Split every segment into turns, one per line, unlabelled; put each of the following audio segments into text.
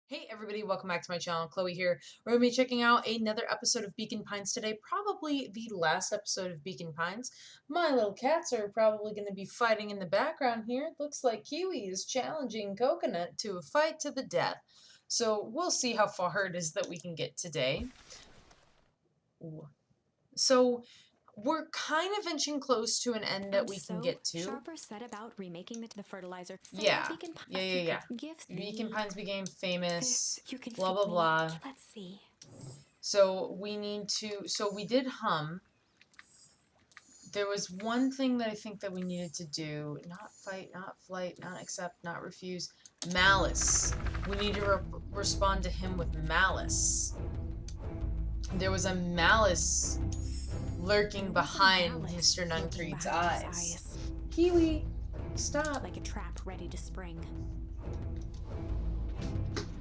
Hey everybody, welcome back to my channel. Chloe here. We're going to be checking out another episode of Beacon Pines today, probably the last episode of Beacon Pines. My little cats are probably going to be fighting in the background here. It looks like Kiwi is challenging Coconut to a fight to the death. So we'll see how far it is that we can get today. Ooh. So we're kind of inching close to an end that we can get to.
Sharper set about remaking the fertilizer.
Yeah. Beacon Pines became famous. Blah blah blah.
Let's see.
So we need to. So we did hum. There was one thing that I think that we needed to do. Not fight, not flight, not accept, not refuse. Malice. We need to respond to him with malice. There was a malice lurking behind Mr. Nuncreed's eyes. Kiwi, stop.
Like a trap ready to spring.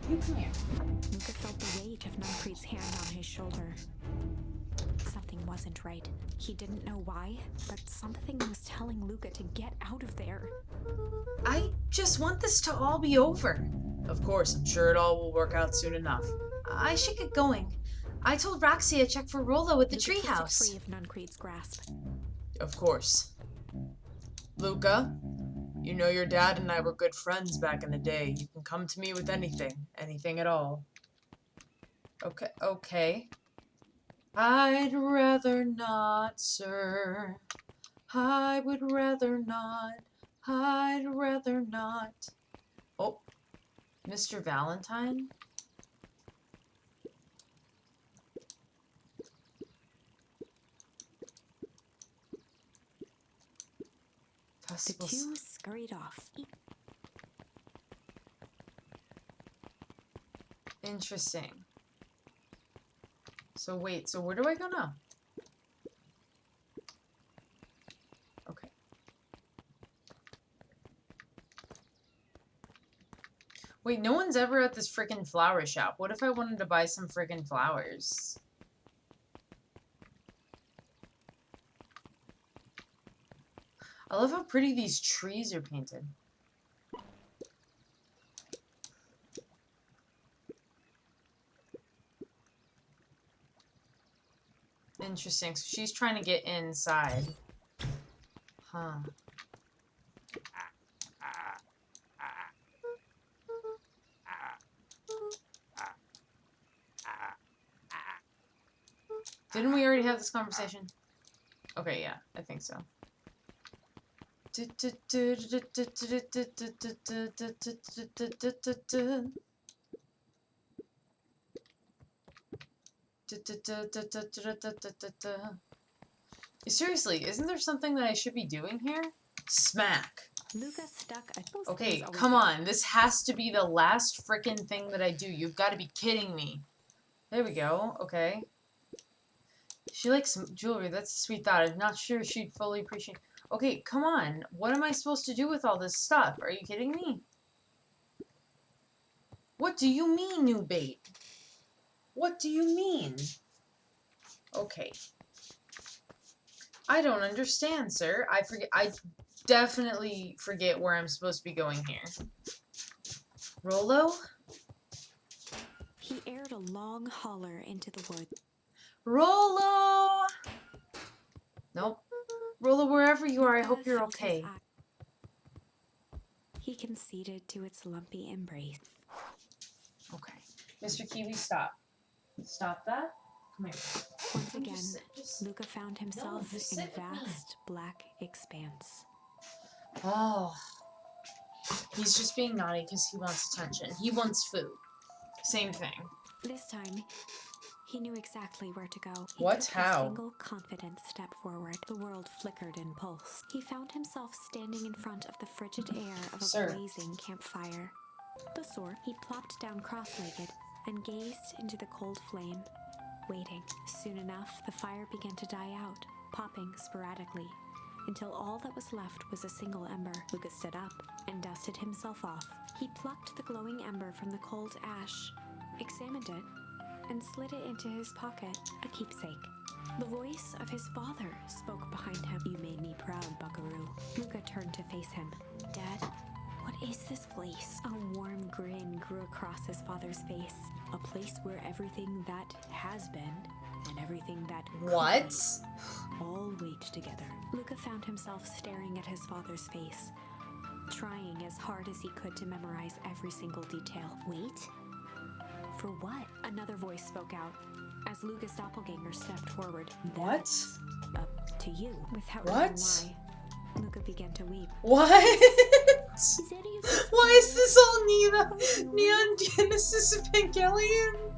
You come here.
Luca felt the weight of Nuncreed's hand on his shoulder. Something wasn't right. He didn't know why, but something was telling Luca to get out of there.
I just want this to all be over. Of course, I'm sure it all will work out soon enough. I should get going. I told Roxy to check for Rolo at the treehouse.
Free of Nuncreed's grasp.
Of course. Luca, you know your dad and I were good friends back in the day. You can come to me with anything. Anything at all. Okay. I'd rather not, sir. I would rather not. I'd rather not. Oh, Mr. Valentine?
The two scurried off.
Interesting. So wait, so where do I go now? Okay. Wait, no one's ever at this freaking flower shop. What if I wanted to buy some freaking flowers? I love how pretty these trees are painted. Interesting. So she's trying to get inside. Huh. Didn't we already have this conversation? Okay, yeah, I think so. Seriously, isn't there something that I should be doing here? Smack.
Luca stuck a
Okay, come on. This has to be the last frickin' thing that I do. You've got to be kidding me. There we go. Okay. She likes some jewelry. That's a sweet thought. I'm not sure she'd fully appreciate... Okay, come on. What am I supposed to do with all this stuff? Are you kidding me? What do you mean, new bait? What do you mean? Okay. I don't understand, sir. I definitely forget where I'm supposed to be going here. Rolo?
He aired a long holler into the wood.
Rolo! Nope. Rolo, wherever you are, I hope you're okay.
He conceded to its lumpy embrace.
Okay. Mr. Kiwi, stop. Stop that. Come here.
Once again, Luca found himself in a vast black expanse.
Oh. He's just being naughty because he wants attention. He wants food. Same thing.
This time, he knew exactly where to go.
What? How?
A single confident step forward. The world flickered in pulse. He found himself standing in front of the frigid air of a blazing campfire. The sword, he plopped down cross-legged and gazed into the cold flame, waiting. Soon enough, the fire began to die out, popping sporadically, until all that was left was a single ember. Luca stood up and dusted himself off. He plucked the glowing ember from the cold ash, examined it, and slid it into his pocket, a keepsake. The voice of his father spoke behind him. "You made me proud, Buckaroo." Luca turned to face him. "Dad, what What is this place? A warm grin grew across his father's face. A place where everything that has been and everything that
What?
could be all wait together. Luca found himself staring at his father's face, trying as hard as he could to memorize every single detail. Wait? For what? Another voice spoke out as Luca's doppelganger stepped forward.
What?
That's up to you. Without
What?
knowing why, Luca began to weep.
What?
Is any of this
Why is this all Neon Genesis Evangelion?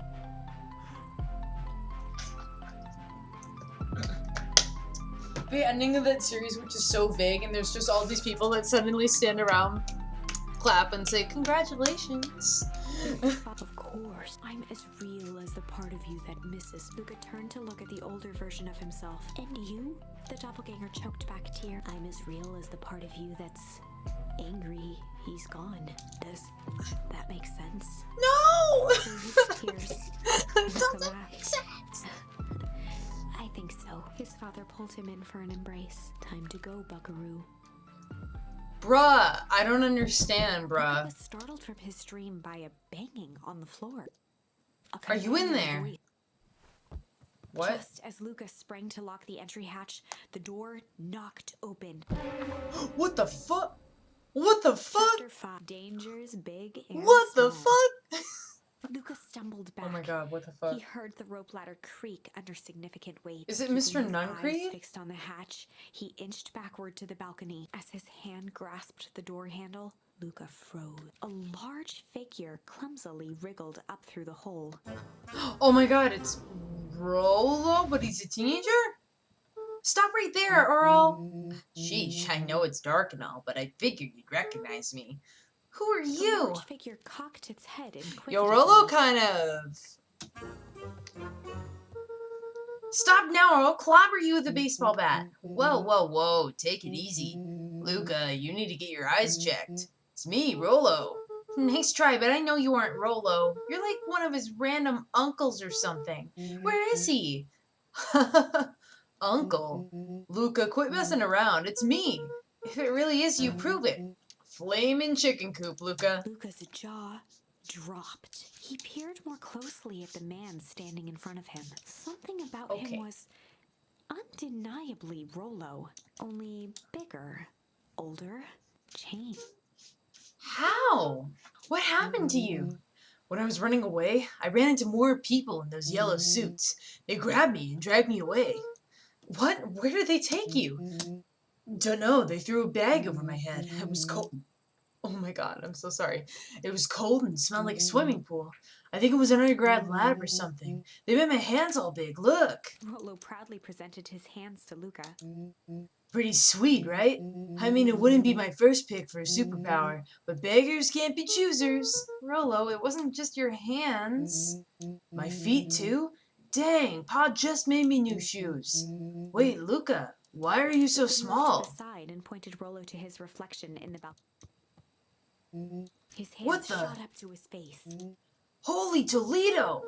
The ending of that series, which is so vague, and there's just all these people that suddenly stand around, clap, and say, "Congratulations."
Of course, I'm as real as the part of you that misses. Luca turned to look at the older version of himself. And you? The doppelganger choked back a tear. I'm as real as the part of you that's angry he's gone. Does that make sense?
No!
Through his tears,
It
Luca
doesn't
laughed.
make sense.
I think so. His father pulled him in for an embrace. Time to go, buckaroo.
Bruh, I don't understand,
Luca
bruh.
was startled from his dream by a banging on the floor.
Are you in there?
Voice.
What?
Just as Luca sprang to lock the entry hatch, the door knocked open.
What the fuck? What the fuck?
Chapter 5. Dangers big and
What the
small.
fuck?
Luca stumbled back.
Oh my god, what the fuck?
He heard the rope ladder creak under significant weight.
Is it
Keeping
Mr.
his
Nuncreed?
eyes fixed on the hatch, he inched backward to the balcony. As his hand grasped the door handle, Luca froze. A large figure clumsily wriggled up through the hole.
Oh my god, it's Rolo, but he's a teenager? Stop right there, or I'll... Sheesh, I know it's dark and all, but I figured you'd recognize me. Who are
The
you?
large figure cocked its head
Yo,
inquisitively.
Rolo, kind of. Stop now, or I'll clobber you with a baseball bat. Whoa, whoa, whoa, take it easy. Luca, you need to get your eyes checked. It's me, Rolo. Nice try, but I know you aren't Rolo. You're like one of his random uncles or something. Where is he? Uncle? Luca, quit messing around. It's me. If it really is you, prove it. Flamin' chicken coop, Luca.
Luca's jaw dropped. He peered more closely at the man standing in front of him. Something about
Okay.
him was undeniably Rolo, only bigger, older, changed.
How? What happened to you? When I was running away, I ran into more people in those yellow suits. They grabbed me and dragged me away. What? Where did they take you? Dunno, they threw a bag over my head. It was cold. Oh my god, I'm so sorry. It was cold and smelled like a swimming pool. I think it was an undergrad lab or something. They made my hands all big. Look.
Rolo proudly presented his hands to Luca.
Pretty sweet, right? I mean, it wouldn't be my first pick for a superpower, but beggars can't be choosers. Rolo, it wasn't just your hands. My feet, too? Dang, Pa just made me new shoes. Wait, Luca, why are you so
Luca moved to
small?
the side and pointed Rolo to his reflection in the balcony. His hands
What the-
shot up to his face.
Holy Toledo!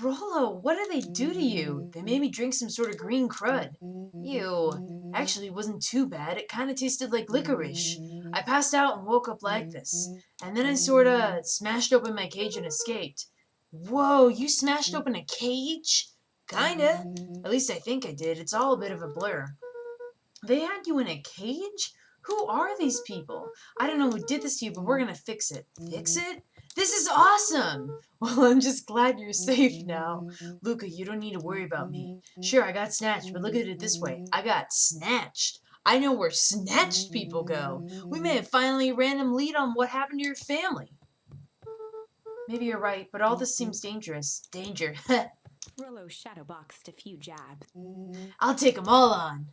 Rolo, what did they do to you? They made me drink some sort of green crud. Ew. Actually, it wasn't too bad. It kind of tasted like licorice. I passed out and woke up like this. And then I sorta smashed open my cage and escaped. Whoa, you smashed open a cage? Kinda. At least I think I did. It's all a bit of a blur. They had you in a cage? Who are these people? I don't know who did this to you, but we're gonna fix it. Fix it? This is awesome! Well, I'm just glad you're safe now. Luca, you don't need to worry about me. Sure, I got snatched, but look at it this way. I got snatched. I know where snatched people go. We may have finally a random lead on what happened to your family. Maybe you're right, but all this seems dangerous. Danger.
Rolo shadowboxed a few jabs.
I'll take 'em all on.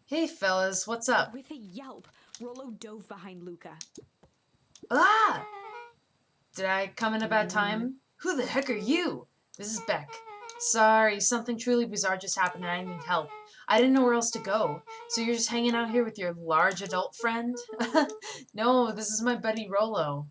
Hey, fellas, what's up?
With a yelp, Rolo dove behind Luca.
Ah! Did I come in a bad time? Who the heck are you? This is Beck. Sorry, something truly bizarre just happened and I need help. I didn't know where else to go. So you're just hanging out here with your large adult friend? No, this is my buddy Rolo.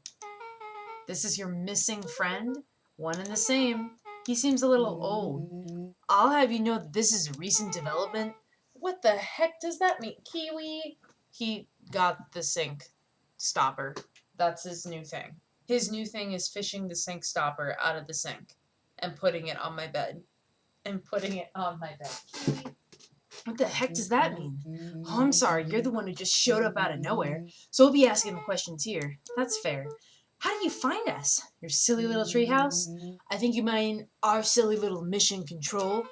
This is your missing friend? One and the same. He seems a little old. I'll have you know that this is a recent development. What the heck does that mean? Kiwi? He got the sink. stopper. That's his new thing. His new thing is fishing the sink stopper out of the sink and putting it on my bed. What the heck does that mean? Oh, I'm sorry, you're the one who just showed up out of nowhere, so we'll be asking the questions here. That's fair. How did you find us? Your silly little treehouse? I think you mean our silly little mission control.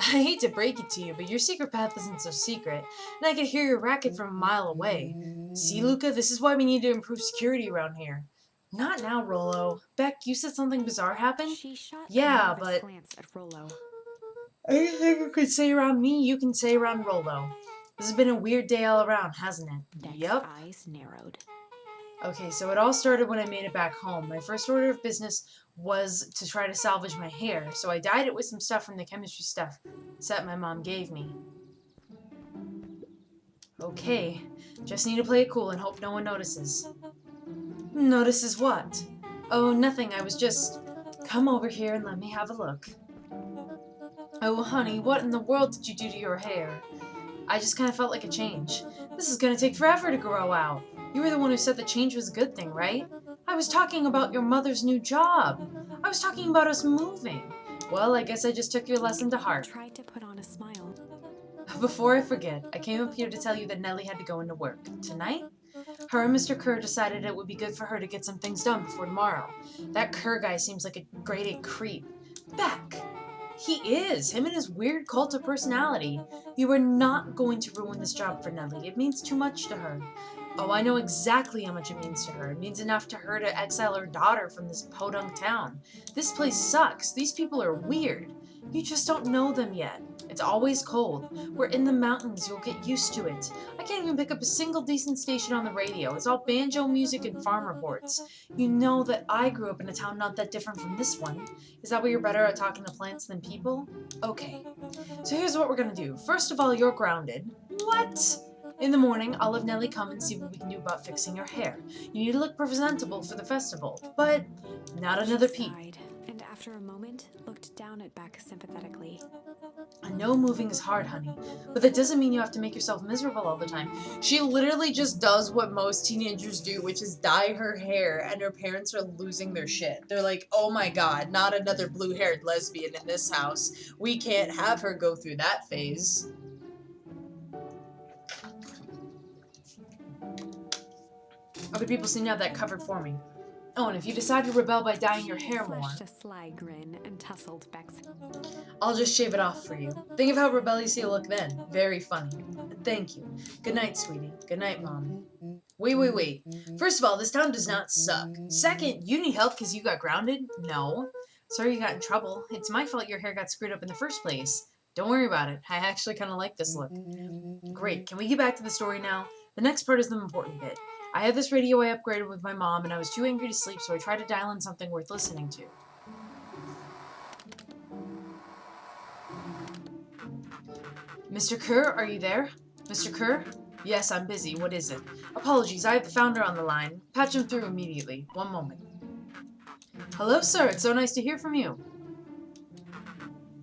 I hate to break it to you, but your secret path isn't so secret, and I could hear your racket from a mile away. See, Luca, this is why we need to improve security around here. Not now, Rolo. Beck, you said something bizarre happened?
She shot
Yeah,
a nervous
but
glance at Rollo.
anything you could say around me, you can say around Rolo. This has been a weird day all around, hasn't it?
Beck's
Yep.
eyes narrowed.
Okay, so it all started when I made it back home. My first order of business was to try to salvage my hair, so I dyed it with some stuff from the chemistry stuff set my mom gave me. Okay, just need to play it cool and hope no one notices. Notices what? Oh, nothing, I was just... Come over here and let me have a look. Oh, honey, what in the world did you do to your hair? I just kind of felt like a change. This is gonna take forever to grow out. You were the one who said the change was a good thing, right? I was talking about your mother's new job. I was talking about us moving. Well, I guess I just took your lesson to heart.
Tried to put on a smile.
Before I forget, I came up here to tell you that Nellie had to go into work. Tonight? Her and Mr. Kerr decided it would be good for her to get some things done before tomorrow. That Kerr guy seems like a grade A creep. Beck! He is! Him and his weird cult of personality. You are not going to ruin this job for Nellie. It means too much to her. Oh, I know exactly how much it means to her. It means enough to her to exile her daughter from this podunk town. This place sucks. These people are weird. You just don't know them yet. It's always cold. We're in the mountains. You'll get used to it. I can't even pick up a single decent station on the radio. It's all banjo music and farm reports. You know that I grew up in a town not that different from this one. Is that why you're better at talking to plants than people? Okay. So here's what we're gonna do. First of all, you're grounded. What? In the morning, I'll have Nellie come and see what we can do about fixing your hair. You need to look presentable for the festival, but not another peep.
Sighed, and after a moment, looked down at Beck sympathetically.
I know moving is hard, honey, but that doesn't mean you have to make yourself miserable all the time. She literally just does what most teenagers do, which is dye her hair, and her parents are losing their shit. They're like, oh my god, not another blue-haired lesbian in this house. We can't have her go through that phase. Other people seem to have that covered for me. Oh, and if you decide to rebel by dyeing your hair more,
Flashed a sly grin and tussled Beck's.
I'll just shave it off for you. Think of how rebellious you'll look then. Very funny. Thank you. Good night, sweetie. Good night, Mom. Wait. First of all, this town does not suck. Second, you need help because you got grounded? No. Sorry you got in trouble. It's my fault your hair got screwed up in the first place. Don't worry about it. I actually kind of like this look. Great. Can we get back to the story now? The next part is the important bit. I had this radio I upgraded with my mom, and I was too angry to sleep, so I tried to dial in something worth listening to. Mr. Kerr, are you there? Mr. Kerr? Yes, I'm busy. What is it? Apologies, I have the founder on the line. Patch him through immediately. One moment. Hello, sir. It's so nice to hear from you.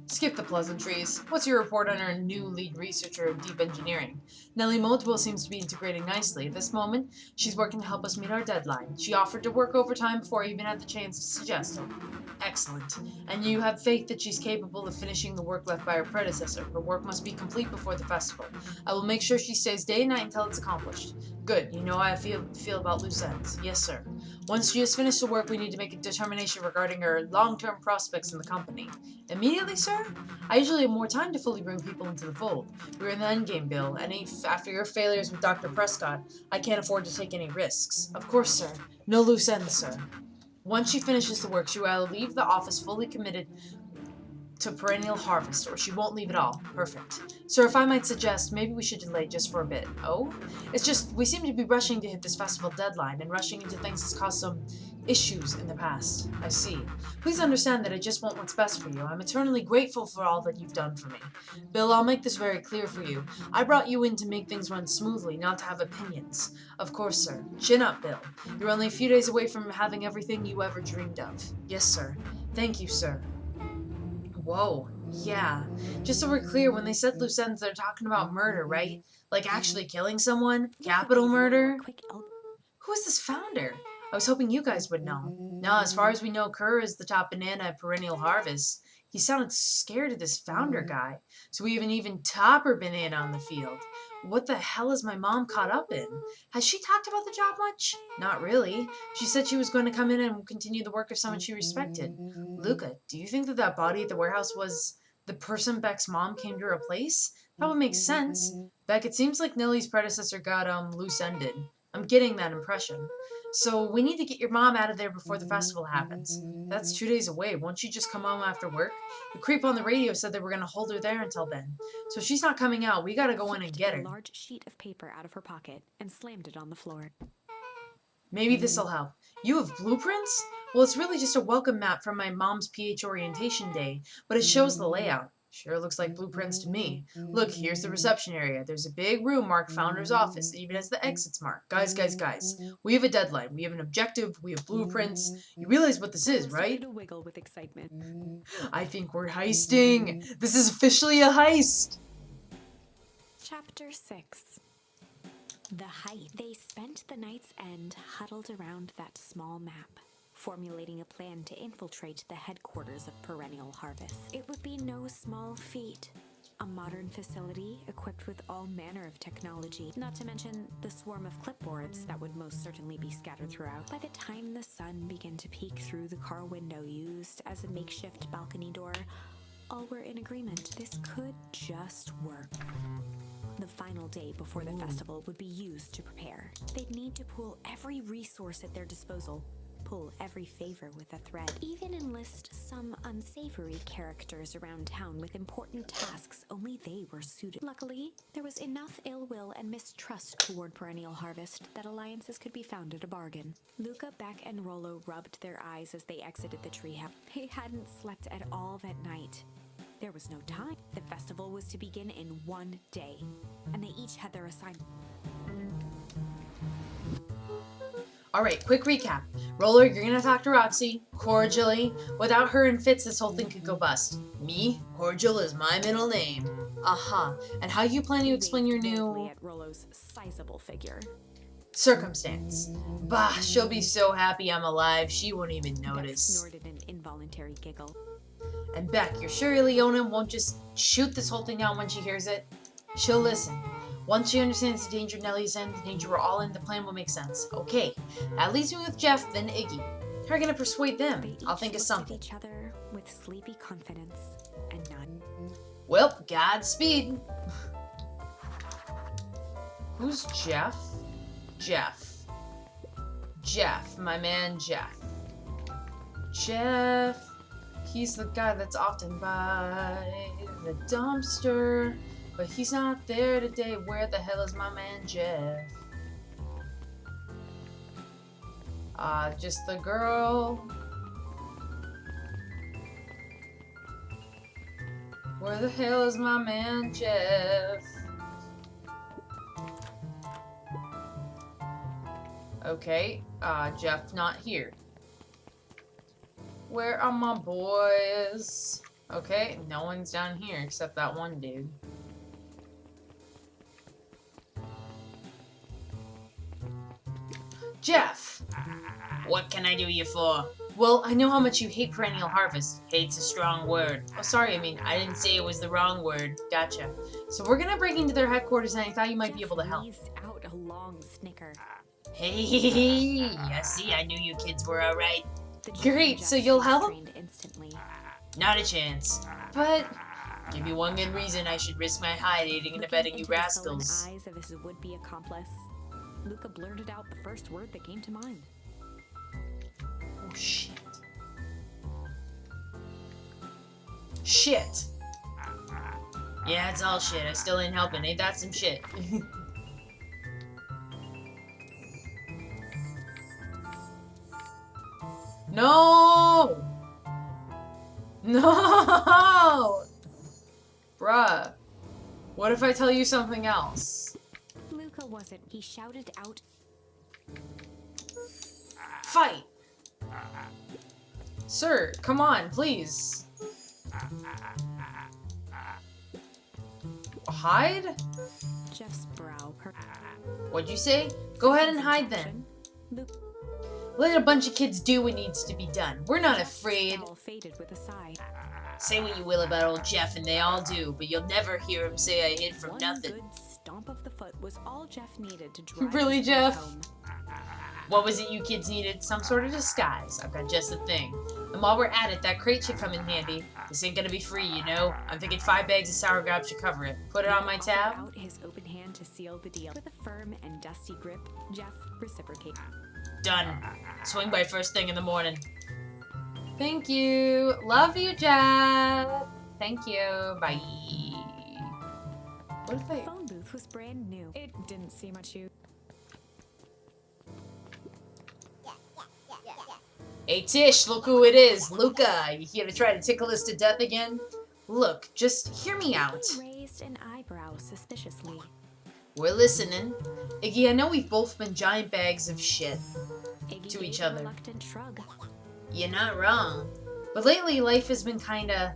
Skip the pleasantries. What's your report on our new lead researcher of deep engineering? Nellie Multiple seems to be integrating nicely. At this moment, she's working to help us meet our deadline. She offered to work overtime before I even had the chance to suggest it. Excellent. And you have faith that she's capable of finishing the work left by her predecessor. Her work must be complete before the festival. I will make sure she stays day and night until it's accomplished. Good. You know how I feel about loose ends. Yes, sir. Once she has finished the work, we need to make a determination regarding her long-term prospects in the company. Immediately, sir? I usually have more time to fully bring people into the fold. We're in the endgame, Bill, and after your failures with Dr. Prescott, I can't afford to take any risks. Of course, sir. No loose ends, sir. Once she finishes the work, she will leave the office fully committed to perennial harvest, or she won't leave at all. Perfect. Sir, if I might suggest, maybe we should delay just for a bit. Oh? It's just, we seem to be rushing to hit this festival deadline, and rushing into things has caused some issues in the past. I see. Please understand that I just want what's best for you. I'm eternally grateful for all that you've done for me. Bill, I'll make this very clear for you. I brought you in to make things run smoothly, not to have opinions. Of course, sir. Chin up, Bill. You're only a few days away from having everything you ever dreamed of. Yes, sir. Thank you, sir. Whoa. Yeah. Just so we're clear, when they said loose ends, they're talking about murder, right? Like actually killing someone? Capital murder? Who is this founder? I was hoping you guys would know. No, as far as we know, Kerr is the top banana at Perennial Harvest. He sounded scared of this founder guy, so we have an even topper banana on the field. What the hell is my mom caught up in? Has she talked about the job much? Not really. She said she was going to come in and continue the work of someone she respected. Luca, do you think that that body at the warehouse was the person Beck's mom came to replace? That would make sense. Beck, it seems like Nellie's predecessor got loose-ended. I'm getting that impression. So we need to get your mom out of there before the festival happens. That's 2 days away. Won't she just come home after work? The creep on the radio said they were going to hold her there until then. So if she's not coming out, we gotta go in and get her.
A large sheet of paper out of her pocket and slammed it on the floor.
Maybe this'll help. You have blueprints? Well, it's really just a welcome map from my mom's PH orientation day, but it shows the layout. Sure looks like blueprints to me. Look, here's the reception area. There's a big room marked Founder's Office. It even has the exits marked. Guys. We have a deadline. We have an objective. We have blueprints. You realize what this is, right?
To wiggle with excitement.
I think we're heisting. This is officially a heist.
Chapter 6. The Height. They spent the night's end huddled around that small map, formulating a plan to infiltrate the headquarters of Perennial Harvest. It would be no small feat. A modern facility equipped with all manner of technology, not to mention the swarm of clipboards that would most certainly be scattered throughout. By the time the sun began to peek through the car window used as a makeshift balcony door, all were in agreement. This could just work. The final day before the festival would be used to prepare. They'd need to pool every resource at their disposal, pull every favor with a thread, even enlist some unsavory characters around town with important tasks only they were suited. Luckily, there was enough ill will and mistrust toward Perennial Harvest that alliances could be found at a bargain. Luca, Beck, and Rollo rubbed their eyes as they exited the treehouse. They hadn't slept at all that night. There was no time. The festival was to begin in 1 day, and they each had their assignment.
Alright, quick recap. Roller, you're gonna talk to Roxy, cordially. Without her and Fitz, this whole thing could go bust. Me? Cordial is my middle name. Uh-huh. And how you plan to explain your new...
at ROLO'S sizable figure.
Circumstance. Bah, she'll be so happy I'm alive, she won't even
Beck
notice.
snorted an involuntary giggle.
And Beck, you're sure Leona won't just shoot this whole thing down when she hears it? She'll listen. Once she understands the danger Nellie's in, the danger we're all in, the plan will make sense. Okay, that leaves me with Jeff, then Iggy. How are you gonna persuade them?
They
I'll
each
think of
looked
something.
at each other with sleepy confidence and none.
Well, Godspeed. Who's Jeff? Jeff, my man Jeff. Jeff. He's the guy that's often by the dumpster, but he's not there today. Where the hell is my man Jeff? Just the girl. Where the hell is my man Jeff? Okay, Jeff not here. Where are my boys? Okay, no one's down here except that one dude. Jeff! What can I do you for? Well, I know how much you hate Perennial Harvest. Hate's a strong word. Oh, sorry, I didn't say it was the wrong word. Gotcha. So we're gonna break into their headquarters and I thought you might be able to help.
Jeff wheezed out a long snicker.
Hey, I see, I knew you kids were alright.
The
Great,
Jeff
so you'll help?
strained instantly.
Not a chance. But, give me one good reason I should risk my hide aiding and
Looking
abetting you
into the sullen
rascals.
eyes of his would-be accomplice, Luca blurted out the first word that came to mind.
Oh, shit. Shit! Yeah, it's all shit. I still ain't helping. Ain't that some shit? No! No! Bruh. What if I tell you something else?
Luca wasn't. He shouted out,
Fight! Sir, come on, please. Hide?
Jeff's brow.
What'd you say? Go ahead and hide then.
Luke
Let a bunch of kids do what needs to be done. We're not afraid.
faded with a sigh.
Say what you will about old Jeff, and they all do, but you'll never hear him say I hid from
One
nothing.
good stomp of the foot was all Jeff needed to drive
Really,
his point
Jeff?
home.
What was it you kids needed? Some sort of disguise. I've got just the thing. And while we're at it, that crate should come in handy. This ain't gonna be free, you know? I'm thinking 5 bags of sour grab should cover it. Put it on my
Offered
tab.
out his open hand to seal the deal. With a firm and dusty grip, Jeff reciprocated.
Done. Swing by first thing in the morning. Thank you. Love you, Jeff. Thank you. Bye. What if
The
I...
phone booth was brand new. It didn't see much use.
Hey, Tish, look who it is. Luca, you here to try to tickle us to death again? Look, just hear me out.
He raised an eyebrow suspiciously.
We're listening. Iggy, I know we've both been giant bags of shit
Iggy
to
gave
each
a
other.
reluctant shrug.
You're not wrong. But lately, life has been kinda...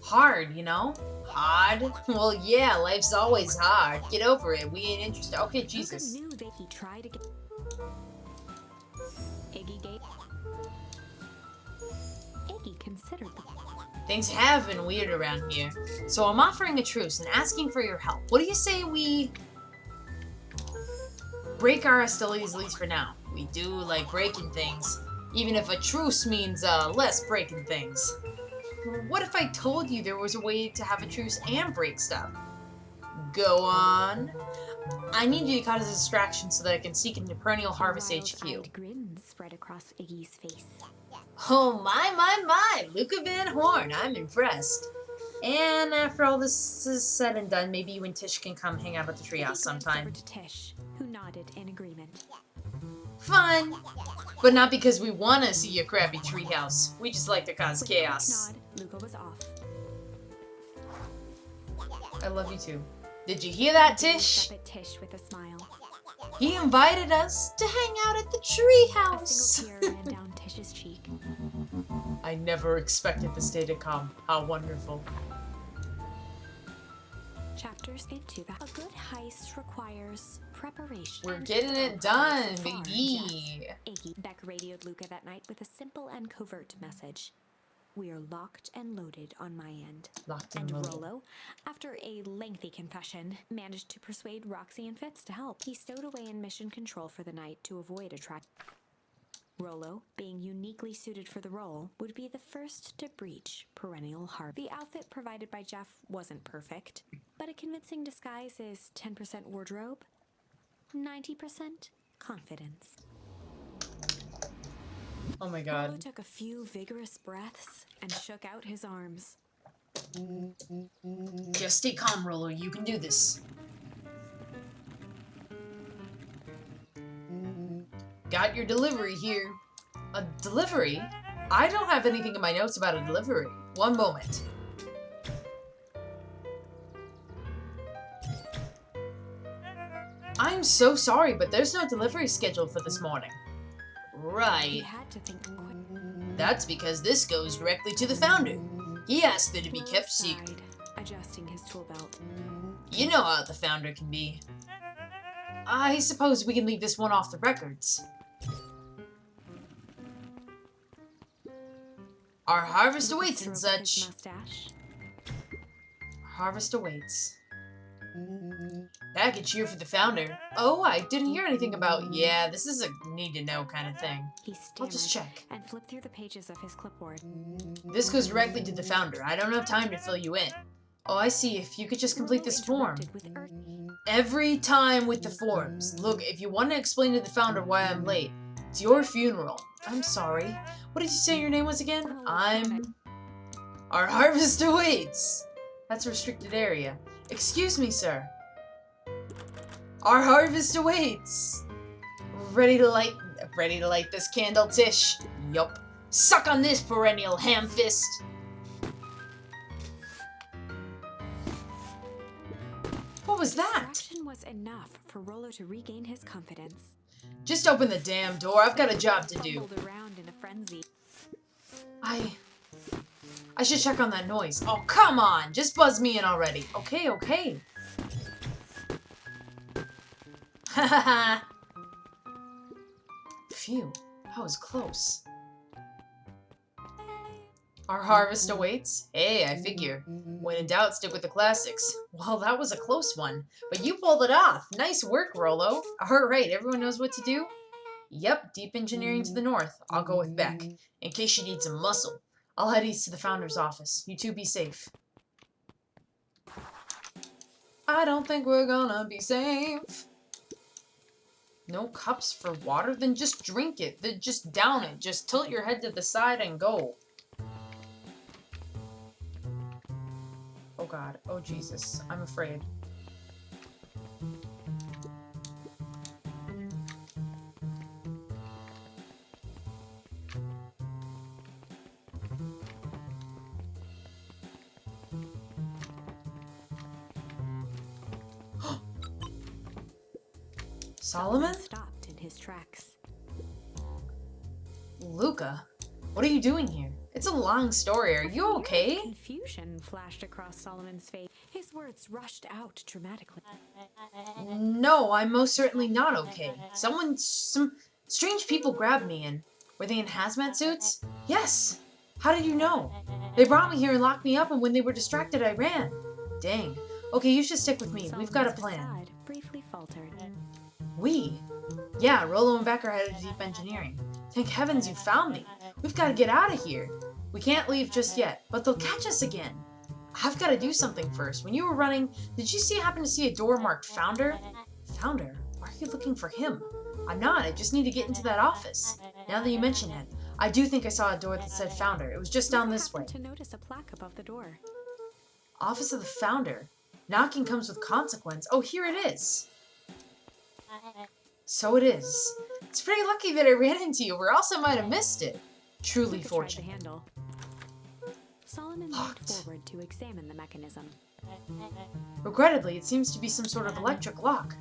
hard, you know? Hard? Well, yeah, life's always hard. Get over it. We ain't interested. Okay, Jesus.
Luca knew that he tried to get... Iggy considered the...
Things have been weird around here. So I'm offering a truce and asking for your help. What do you say we... break our hostilities, at least for now? We do like breaking things. Even if a truce means less breaking things. What if I told you there was a way to have a truce and break stuff? Go on. I need you to cause a distraction so that I can seek into Perennial Harvest HQ.
Wild-eyed grin spread across Iggy's face.
Oh my, Luca Van Horn, I'm impressed. And after all this is said and done, maybe you and Tish can come hang out at the
Iggy
treehouse
glanced
sometime.
over to Tish, who nodded in agreement.
Fine. But not because we want to see your crappy treehouse. We just like to cause
With a quick
chaos.
nod, Luca was off.
I love you too. Did you hear that,
Iggy
Tish?
looked up at Tish with a smile.
He invited us to hang out at the
A
treehouse.
single tear ran down Tish's cheek.
I never expected this day to come. How wonderful.
Chapters into that. A good heist requires preparation.
We're
and
getting it
progress
done,
so far,
baby.
Jeff. Iggy Beck radioed Luca that night with a simple and covert message. We are locked and loaded on my end.
Locked
And
and loaded.
Rollo, after a lengthy confession, managed to persuade Roxy and Fitz to help. He stowed away in mission control for the night to avoid a trap. Rollo, being uniquely suited for the role, would be the first to breach Perennial Harvest. The outfit provided by Jeff wasn't perfect, but a convincing disguise is 10% wardrobe, 90% confidence.
Oh my
Rollo
god.
took a few vigorous breaths and shook out his arms.
Just stay calm, Rollo. You can do this. Got your delivery here. A delivery? I don't have anything in my notes about a delivery. One moment. I'm so sorry, but there's no delivery scheduled for this morning.
He
Right.
had to think quick.
That's because this goes directly to the founder. He asked that it be
Rollo
kept secret.
sighed, adjusting his tool belt.
You know how the founder can be. I suppose we can leave this one off the records. Our harvest
Luca
awaits and
stroked his
such.
mustache.
Harvest awaits. Package here for the founder. Oh, I didn't hear anything about... Yeah, this is a need-to-know kind of thing.
He
I'll
stammered
just check.
and flipped through the pages of his clipboard.
This goes directly to the founder. I don't have time to fill you in. Oh, I see. If you could just complete
Rollo
this form.
interrupted with
Every time with the forms. Look, if you want to explain to the founder why I'm late, it's your funeral. I'm sorry. What did you say your name was again? I'm... Our harvest awaits. That's a restricted area. Excuse me, sir. Our harvest awaits. Ready to light this candle, Tish? Yup. Suck on this, perennial ham fist. What was that?
Distraction was enough for Rollo to regain his confidence.
Just open the damn door. I've got a job to do.
Fumbled around in a frenzy.
I should check on that noise. Oh, come on! Just buzz me in already. Okay, okay. Ha ha ha! Phew, that was close. Our harvest awaits? Hey, I figure. When in doubt, stick with the classics. Well, that was a close one, but you pulled it off. Nice work, Rolo. Alright, everyone knows what to do? Yep, deep engineering to the north. I'll go with Beck. In case you need some muscle. I'll head east to the founder's office. You two be safe. I don't think we're gonna be safe. No cups for water? Then just drink it. Then just down it. Just tilt your head to the side and go. Oh God. Oh Jesus. I'm afraid. Solomon?
Stopped in his tracks.
Luca? What are you doing here? It's a long story. Are you okay?
Confusion flashed across Solomon's face. His words rushed out dramatically.
No, I'm most certainly not okay. Some strange people grabbed me and... Were they in hazmat suits? Yes! How did you know? They brought me here and locked me up, and when they were distracted, I ran. Dang. Okay, you should stick with me. We've got a plan.
Side briefly faltered.
We? Yeah, Rolo and Beck are headed to deep engineering. Thank heavens you found me. We've got to get out of here. We can't leave just yet, but they'll catch us again. I've got to do something first. When you were running, did you happen to see a door marked Founder? Founder? Why are you looking for him? I'm not. I just need to get into that office. Now that you mention it, I do think I saw a door that said Founder. It was just down this way.
To notice a plaque above the door.
Office of the Founder. Knocking comes with consequence. Oh, here it is. So it is. It's pretty lucky that I ran into you, or else I might have missed it. Truly
Luca tried
fortunate.
the handle. Solomon moved forward to examine the mechanism.
Regrettably, it seems to be some sort of electric lock.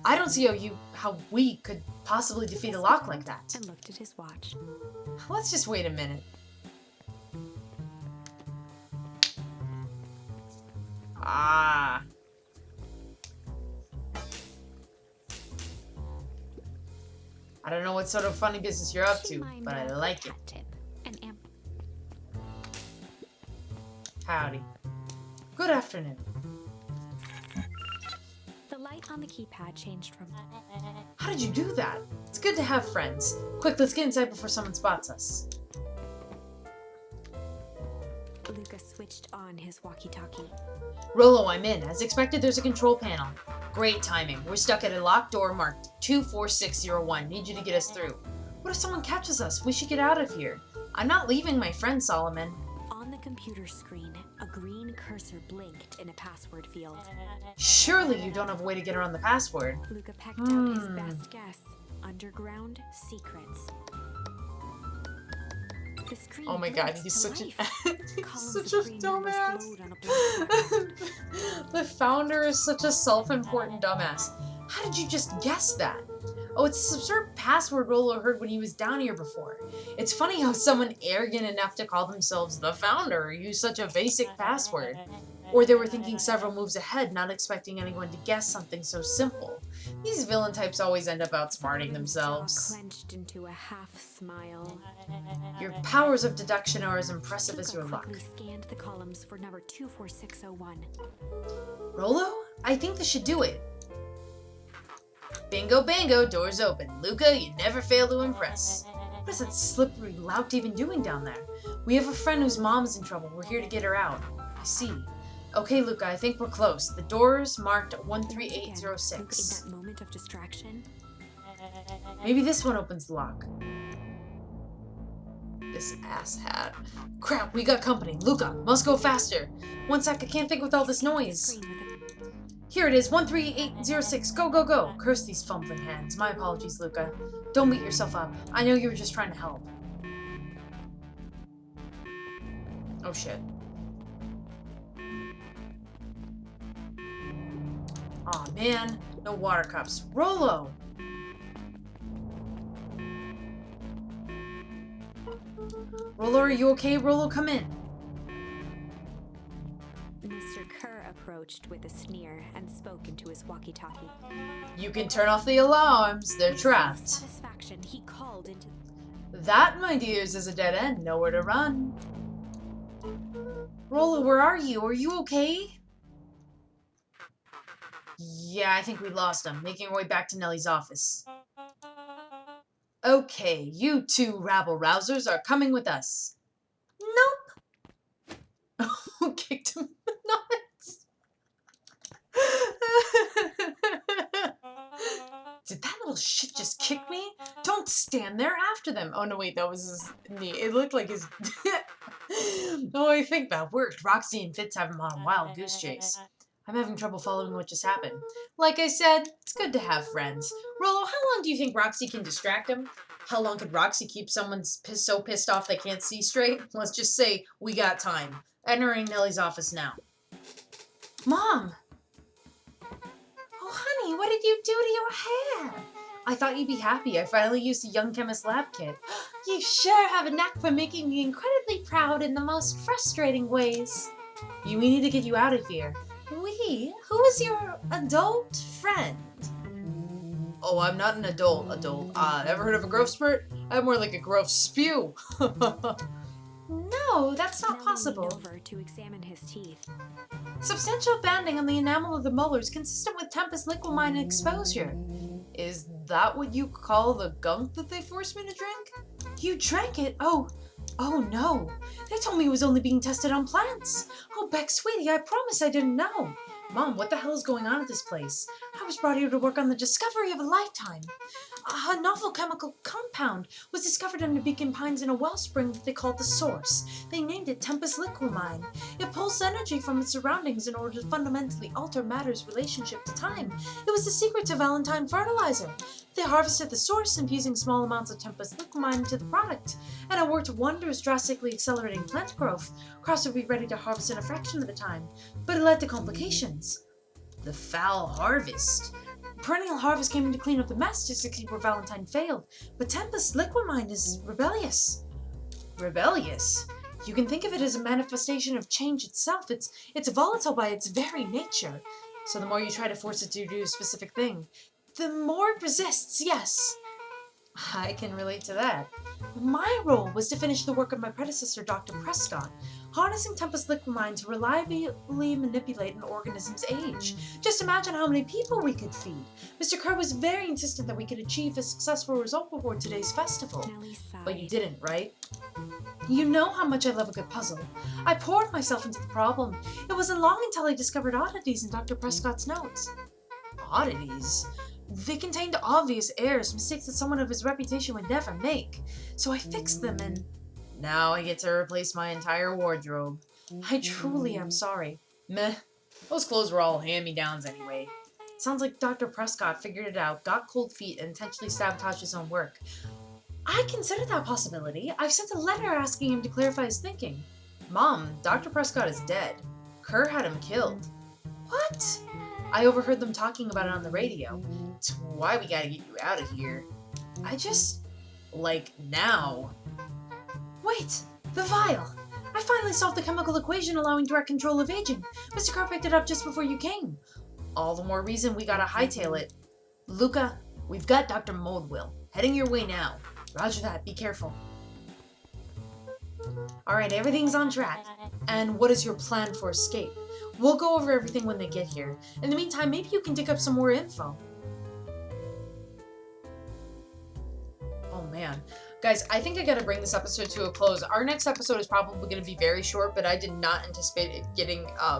I don't see how we could possibly defeat a lock like that.
And looked at his watch.
Let's just wait a minute. Ah. I don't know what sort of funny business you're up to, but I like it. Howdy. Good afternoon.
The light on the keypad changed from...
How did you do that? It's good to have friends. Quick, let's get inside before someone spots us.
Luca switched on his walkie-talkie.
Rolo, I'm in. As expected, there's a control panel. Great timing. We're stuck at a locked door marked 24601. Need you to get us through. What if someone catches us? We should get out of here. I'm not leaving my friend, Solomon.
On the computer screen, a green cursor blinked in a password field.
Surely you don't have a way to get around the password.
Luca pecked out his best guess. Underground secrets. The screen
Oh my God,
blinked
he's
to
such
life.
he's such a
Screen numbers
dumbass.
glowed on a blackboard.
The founder is such a self-important dumbass. How did you just guess that? Oh, it's a absurd password Rolo heard when he was down here before. It's funny how someone arrogant enough to call themselves the founder used such a basic password. Or they were thinking several moves ahead, not expecting anyone to guess something so simple. These villain types always end up outsmarting themselves.
Clenched into a half smile.
Your powers of deduction are as impressive as your
Luca
luck.
quickly scanned the columns for number 24601.
Rolo? I think this should do it. Bingo bango, doors open. Luca, you never fail to impress. What is that slippery lout even doing down there? We have a friend whose mom is in trouble. We're here to get her out. I see. Okay, Luca, I think we're close. The door's marked
Luca, in
13806.
that moment of distraction,
Maybe this one opens the lock. This asshat. Crap, we got company. Luca, must go faster. One sec, I can't think with all this noise.
screen with a
Here it is, 13806. Go, go, go. Curse these fumbling hands. My apologies, Luca. Don't beat yourself up. I know you were just trying to help. Oh, shit. Aw, man. No water cups. Rolo! Rolo, are you okay? Rolo, come in.
Mr. Kerr approached with a sneer and spoke into his walkie-talkie.
You can turn off the alarms. They're trapped.
With satisfaction, he called into...
That, my dears, is a dead end. Nowhere to run. Rolo, where are you? Are you okay? Yeah, I think we lost him. Making our way back to Nellie's office. Okay, you two rabble-rousers are coming with us. Nope. Who kicked him in the nuts? Did that little shit just kick me? Don't stand there after them. Oh, no, wait, that was his knee. It looked like his... Oh, I think that worked. Roxy and Fitz have him on a wild goose chase. I'm having trouble following what just happened. Like I said, it's good to have friends. Rolo, how long do you think Roxy can distract him? How long could Roxy keep someone so pissed off they can't see straight? Let's just say we got time. Entering Nellie's office now. Mom! Oh, honey, what did you do to your hair? I thought you'd be happy. I finally used the Young Chemist lab kit. You sure have a knack for making me incredibly proud in the most frustrating ways. We need to get you out of here. We? Who is your adult friend? Oh, I'm not an adult. Ever heard of a growth spurt? I'm more like a growth spew. No, that's not possible.
Over to examine his teeth.
Substantial banding on the enamel of the molars consistent with Tempest liquamine exposure. Is that what you call the gunk that they forced me to drink? You drank it? Oh no. They told me it was only being tested on plants. Oh, Beck, sweetie, I promise I didn't know. Mom, what the hell is going on at this place? I was brought here to work on the discovery of a lifetime. A novel chemical compound was discovered under Beacon Pines in a wellspring that they called the Source. They named it Tempest Liquamine. It pulls energy from its surroundings in order to fundamentally alter matter's relationship to time. It was the secret to Valentine fertilizer. They harvested the source, infusing small amounts of Tempest Liquamine into the product, and it worked wonders, drastically accelerating plant growth. Crops would be ready to harvest in a fraction of the time, but it led to complications. The foul harvest. Perennial harvest came in to clean up the mess just to keep where Valentine failed, but Tempest Liquamine is rebellious. Rebellious? You can think of it as a manifestation of change itself. It's volatile by its very nature. So the more you try to force it to do a specific thing, the more it resists, yes. I can relate to that. My role was to finish the work of my predecessor, Dr. Prescott, harnessing Tempest Liquamine to reliably manipulate an organism's age. Just imagine how many people we could feed. Mr. Kerr was very insistent that we could achieve a successful result before today's festival. But you didn't, right? You know how much I love a good puzzle. I poured myself into the problem. It wasn't long until I discovered oddities in Dr. Prescott's notes. Oddities? They contained obvious errors, mistakes that someone of his reputation would never make. So I fixed them and... Now I get to replace my entire wardrobe. I truly am sorry. Meh. Those clothes were all hand-me-downs anyway. Sounds like Dr. Prescott figured it out, got cold feet, and intentionally sabotaged his own work. I considered that possibility. I've sent a letter asking him to clarify his thinking. Mom, Dr. Prescott is dead. Kerr had him killed. What? I overheard them talking about it on the radio. It's why we gotta get you out of here. Now. Wait, the vial! I finally solved the chemical equation allowing direct control of aging. Mr. Carr picked it up just before you came. All the more reason we gotta hightail it. Luca, we've got Dr. Moldwill. Heading your way now. Roger that, be careful. Alright, everything's on track. And what is your plan for escape? We'll go over everything when they get here. In the meantime, maybe you can dig up some more info. Oh man. Guys, I think I gotta bring this episode to a close. Our next episode is probably gonna be very short, but I did not anticipate it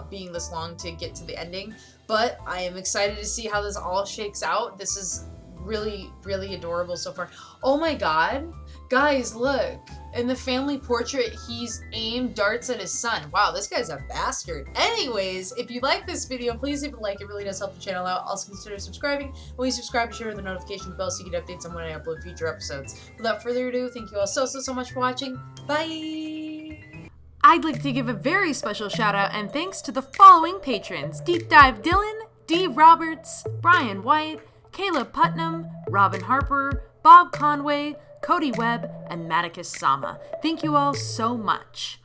being this long to get to the ending. But I am excited to see how this all shakes out. This is really, really adorable so far. Oh my god. Guys, look. In the family portrait, he's aimed darts at his son. Wow, this guy's a bastard. Anyways, if you like this video, please leave a like. It really does help the channel out. Also consider subscribing. When you subscribe, share the notification bell so you get updates on when I upload future episodes. Without further ado, thank you all so much for watching. Bye! I'd like to give a very special shout out and thanks to the following patrons: Deep Dive Dylan, D. Roberts, Brian White, Caleb Putnam, Robin Harper, Bob Conway, Cody Webb, and Maticus Sama. Thank you all so much.